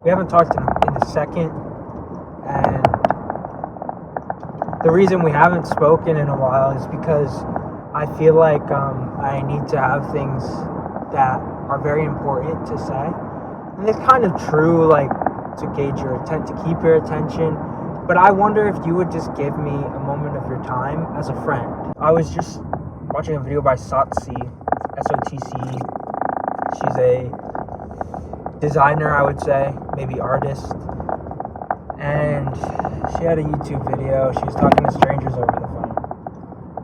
We haven't talked in a second, and the reason we haven't spoken in a while is because I feel like I need to have things that are very important to say. And it's kind of true, like, to gauge your attention, to keep your attention. But I wonder if you would just give me a moment of your time as a friend. I was just watching a video by Sotc, S-O-T-C. She's a designer, I would say, maybe artist. And she had a YouTube video. She was talking to strangers over the phone.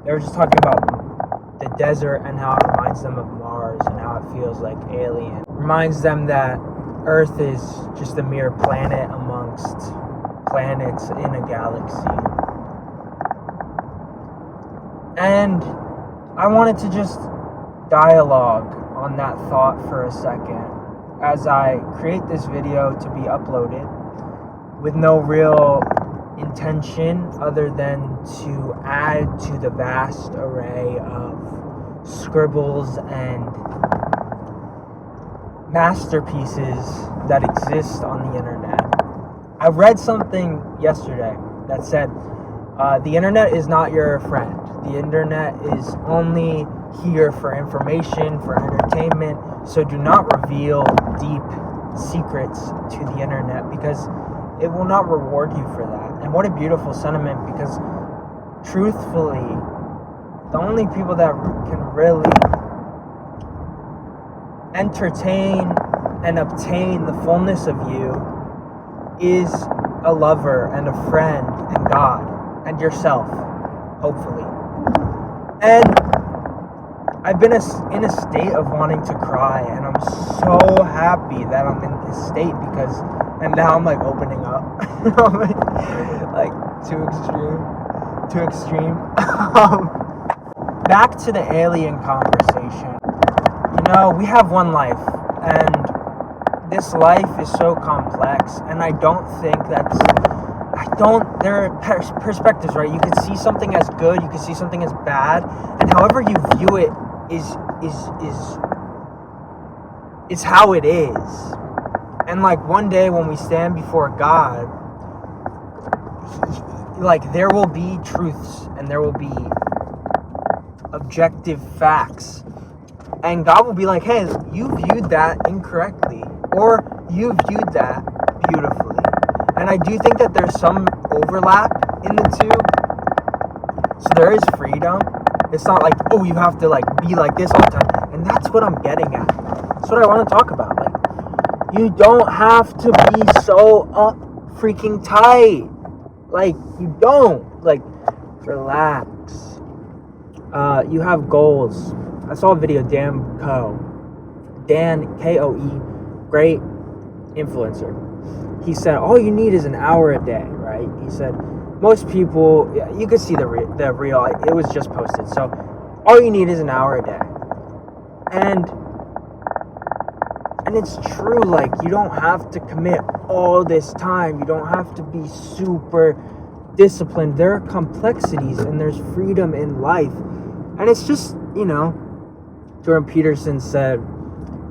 They were just talking about the desert and how it reminds them of Mars and how it feels like alien. It reminds them that Earth is just a mere planet amongst planets in a galaxy. And I wanted to just dialogue on that thought for a second as I create this video to be uploaded with no real intention other than to add to the vast array of scribbles and masterpieces that exist on the internet. I read something yesterday that said the internet is not your friend. The internet is only here for information, for entertainment, so do not reveal deep secrets to the internet because it will not reward you for that. And what a beautiful sentiment, because truthfully, the only people that can really entertain and obtain the fullness of you is a lover and a friend and God and yourself, hopefully. And I've been in a state of wanting to cry, and I'm so happy that I'm in this state because, and now I'm like opening up, like too extreme. Back to the alien conversation. You know, we have one life, and this life is so complex, and I don't think there are perspectives, right? You can see something as good, you can see something as bad, and however you view it is how it is. And like one day when we stand before God, like there will be truths and there will be objective facts, and God will be like, hey, you viewed that incorrectly, or you viewed that beautifully. And I do think that there's some overlap in the two. So there is freedom. It's not like, oh, you have to like be like this all the time. And that's what I'm getting at. That's what I want to talk about. Like, you don't have to be so freaking tight. Like, you don't. Like, relax. You have goals. I saw a video, Dan Koe, great influencer. He said, all you need is an hour a day, right? He said, most people, you could see the reel, it was just posted. So all you need is an hour a day. And it's true, like, you don't have to commit all this time. You don't have to be super disciplined. There are complexities and there's freedom in life. And it's just, you know, Jordan Peterson said,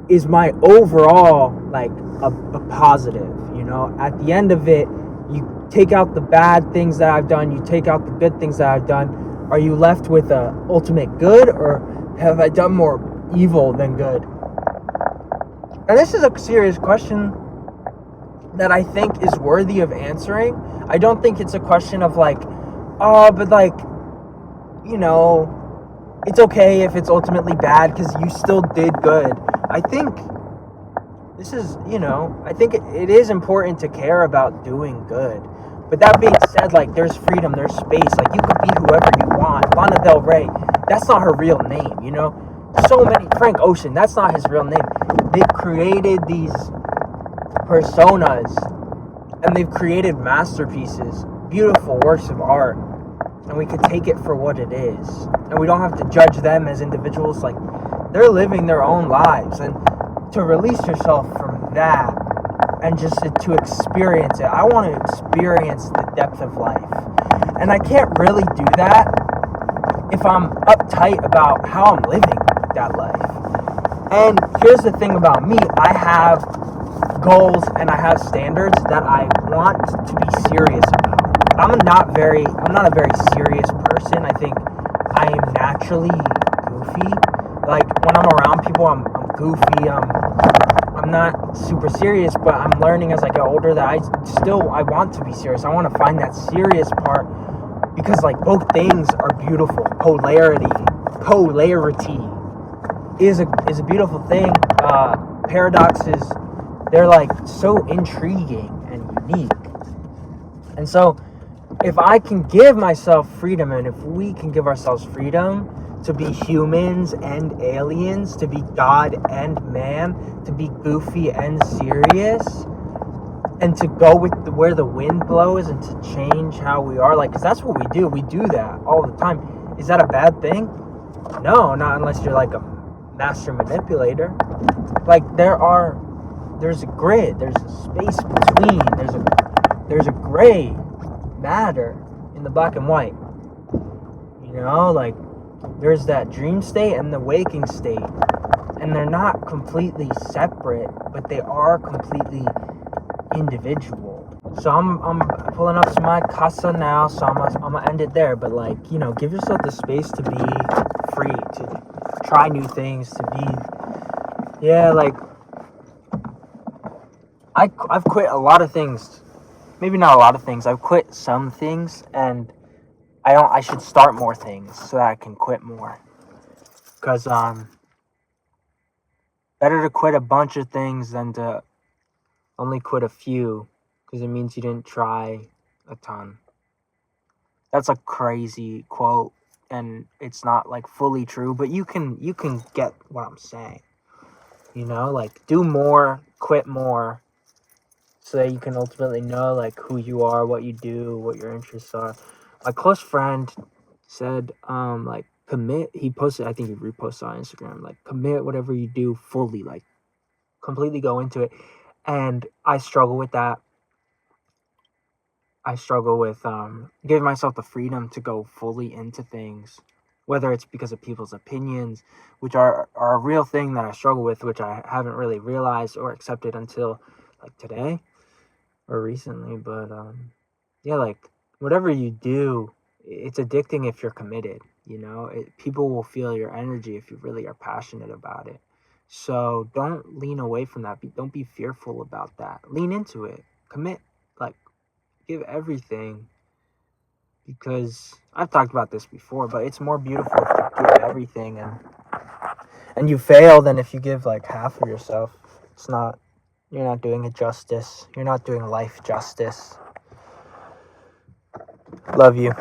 is my overall, like, a positive, you know? At the end of it, you take out the bad things that I've done, you take out the good things that I've done. Are you left with a ultimate good, or have I done more evil than good? And this is a serious question that I think is worthy of answering. I don't think it's a question of like, oh, but like, you know, it's okay if it's ultimately bad because you still did good. I think this is, you know, I think it is important to care about doing good. But that being said, like, there's freedom, there's space. Like, you could be whoever you want. Lana Del Rey, that's not her real name, you know? So many, Frank Ocean, that's not his real name. They've created these personas, and they've created masterpieces, beautiful works of art. And we could take it for what it is. And we don't have to judge them as individuals. Like, they're living their own lives. And to release yourself from that and just to experience it. I want to experience the depth of life. And I can't really do that if I'm uptight about how I'm living that life. And here's the thing about me. I have goals and I have standards that I want to be serious about. I'm not a very serious person. I think I am naturally goofy. Like when I'm around people, I'm goofy. I'm not super serious, but I'm learning as I get older that I want to be serious. I want to find that serious part because like both things are beautiful. Polarity is a beautiful thing. Paradoxes, they're like so intriguing and unique. And so if I can give myself freedom, and if we can give ourselves freedom to be humans and aliens, to be God and man, to be goofy and serious, and to go with where the wind blows and to change how we are, like, because that's what we do. We do that all the time. Is that a bad thing? No, not unless you're like a master manipulator. Like there's a grid, there's a space between, there's a gray matter in the black and white. You know, like there's that dream state and the waking state, and they're not completely separate, but they are completely individual. So I'm pulling up to my casa now, so I'm gonna end it there. But like, you know, give yourself the space to be free, to try new things, to be, yeah, like I've quit a lot of things. Maybe not a lot of things. I've quit some things, and I should start more things so that I can quit more. Cause better to quit a bunch of things than to only quit a few, because it means you didn't try a ton. That's a crazy quote, and it's not like fully true, but you can get what I'm saying. You know, like do more, quit more, so that you can ultimately know like who you are, what you do, what your interests are. My close friend said, like commit. He posted, I think he reposted on Instagram, like commit whatever you do fully, like completely go into it. And I struggle with that. I struggle with giving myself the freedom to go fully into things, whether it's because of people's opinions, which are a real thing that I struggle with, which I haven't really realized or accepted until like today or recently. But yeah, like whatever you do, it's addicting if you're committed. You know, people will feel your energy if you really are passionate about it. So don't lean away from that. Don't be fearful about that. Lean into it. Commit. Like, give everything, because I've talked about this before, but it's more beautiful if you give everything and you fail than if you give like half of yourself. You're not doing it justice. You're not doing life justice. Love you.